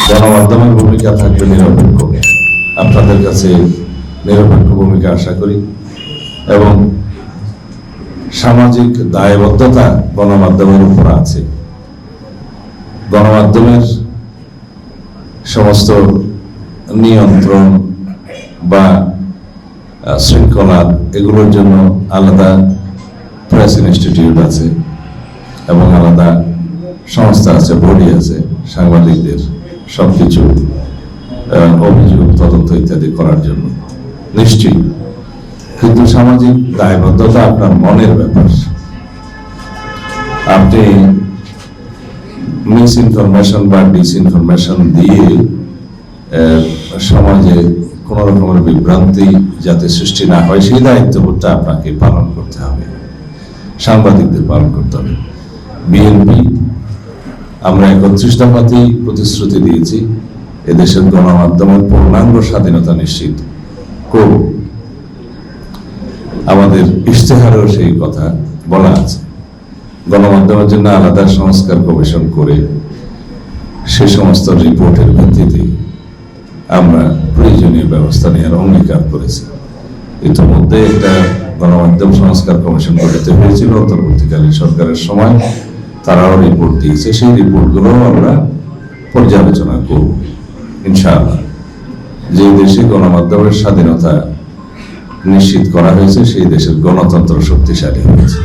গণমাধ্যমের ভূমিকা থাকবে নিরপেক্ষ। আপনাদের কাছে নিরপেক্ষ ভূমিকা আশা করি এবং সামাজিক দায়বদ্ধতা গণমাধ্যমের উপর আছে। গণমাধ্যমের সমস্ত নিয়ন্ত্রণ বা শৃঙ্খলা এগুলোর জন্য আলাদা প্রেস ইনস্টিটিউট আছে এবং আলাদা সংস্থা আছে, বডি আছে সাংবাদিকদের সবকিছু অভিযোগ তদন্ত ইত্যাদি করার জন্য নিশ্চয়ই। কিন্তু সামাজিক দায়বদ্ধতা আপনার মনের ব্যাপার। আপনি মিস ইনফরমেশন বা ডিসইনফরমেশন দিয়ে সমাজে কোন রকমের বিভ্রান্তি যাতে সৃষ্টি না হয় সেই দায়িত্ববোধটা আপনাকে পালন করতে হবে, সাংবাদিকদের পালন করতে হবে। বিএনপি আমরা 31 দফাতেই প্রতিশ্রুতি দিয়েছি এদেশের গণমাধ্যমের পূর্ণাঙ্গ স্বাধীনতা নিশ্চিত করব। আমাদের ইশতেহারেও সেই কথা বলা আছে। গণমাধ্যমের জন্য আলাদা সংস্কার কমিশন করে সে সমস্ত রিপোর্টের ভিত্তিতে আমরা প্রয়োজনীয় ব্যবস্থা নেওয়ার অঙ্গীকার করেছি। ইতিমধ্যে একটা গণমাধ্যম সংস্কার কমিশন গঠিত হয়েছিল অন্তর্বর্তীকালীন সরকারের সময়, তারাও রিপোর্ট দিয়েছে। সেই রিপোর্টগুলো আমরা পর্যালোচনা করব ইনশাআল্লাহ। যে দেশে গণমাধ্যমের স্বাধীনতা নিশ্চিত করা হয়েছে সেই দেশের গণতন্ত্র শক্তিশালী হয়েছে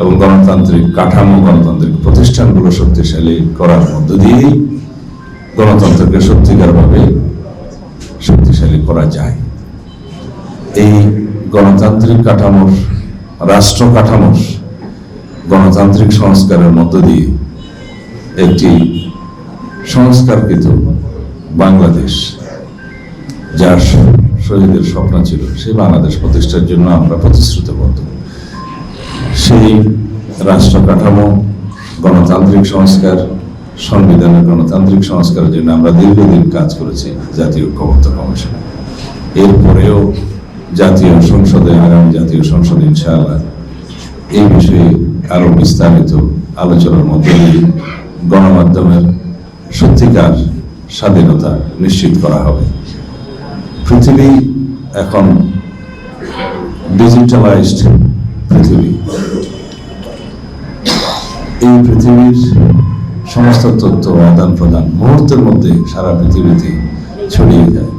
এবং গণতান্ত্রিক কাঠামো, গণতান্ত্রিক প্রতিষ্ঠানগুলো শক্তিশালী করার মধ্য দিয়েই গণতন্ত্রকে সত্যিকারভাবে শক্তিশালী করা যায়। এই গণতান্ত্রিক কাঠামোর, রাষ্ট্র কাঠামোর গণতান্ত্রিক সংস্কারের মধ্য দিয়ে একটি সংস্কারকৃত বাংলাদেশ, যার শহীদের স্বপ্ন ছিল, সেই বাংলাদেশ প্রতিষ্ঠার জন্য আমরা প্রতিশ্রুতিবদ্ধ। সেই রাষ্ট্র কাঠামো, গণতান্ত্রিক সংস্কার, সংবিধানের গণতান্ত্রিক সংস্কারের জন্য আমরা দীর্ঘদিন কাজ করেছি জাতীয় ঐক্যমত্য কমিশনে। এরপরেও জাতীয় সংসদে, আগামী জাতীয় সংসদে ইনশাআল্লাহ এই বিষয়ে আরো বিস্তারিত আলোচনার মধ্যে দিয়ে গণমাধ্যমের সত্যিকার স্বাধীনতা নিশ্চিত করা হবে। পৃথিবী এখন ডিজিটালাইজড পৃথিবী। এই পৃথিবীর সমস্ত তথ্য আদান প্রদান মুহূর্তের মধ্যে সারা পৃথিবীতে ছড়িয়ে যায়।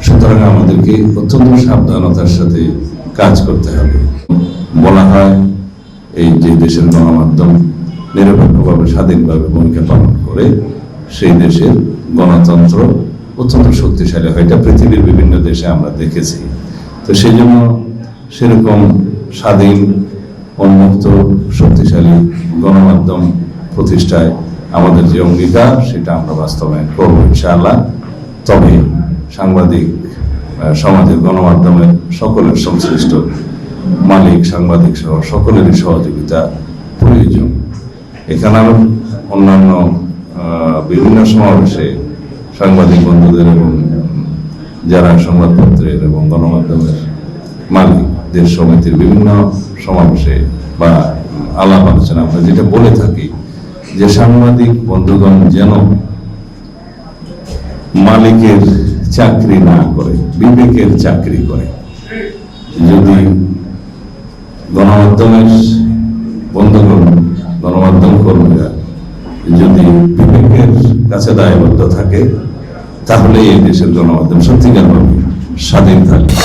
সুতরাং আমাদেরকে অত্যন্ত সাবধানতার সাথে কাজ করতে হবে। বলা হয় এই যে দেশের গণমাধ্যম নিরপেক্ষভাবে স্বাধীনভাবে ভূমিকা পালন করে সেই দেশের গণতন্ত্র অত্যন্ত শক্তিশালী হয়। এটা পৃথিবীর বিভিন্ন দেশে আমরা দেখেছি। তো সেই জন্য সেরকম স্বাধীন, উন্মুক্ত, শক্তিশালী গণমাধ্যম প্রতিষ্ঠায় আমাদের যে অঙ্গীকার সেটা আমরা বাস্তবায়ন করব ইনশাআল্লাহ। তবে সাংবাদিক সমাজের, গণমাধ্যমের সকলের সংশ্লিষ্ট মালিক, সাংবাদিক সহ সকলেরই সহযোগিতা প্রয়োজন। এখানে অন্যান্য বিভিন্ন সমাবেশে সাংবাদিক বন্ধুদের এবং যারা সংবাদপত্রের এবং গণমাধ্যমের মালিকদের সমিতির বিভিন্ন সমাবেশে বা আলাপ আলোচনা আমরা যেটা বলে থাকি যে সাংবাদিক বন্ধুগণ যেন মালিকের চাকরি না করে, বিবেকের চাকরি করে। যদি গণমাধ্যমের বন্ধুগণ, গণমাধ্যম কর্মীরা যদি বিবেকের কাছে দায়বদ্ধ থাকে তাহলে এই দেশের গণমাধ্যম সত্যিকারভাবে স্বাধীন থাকবে।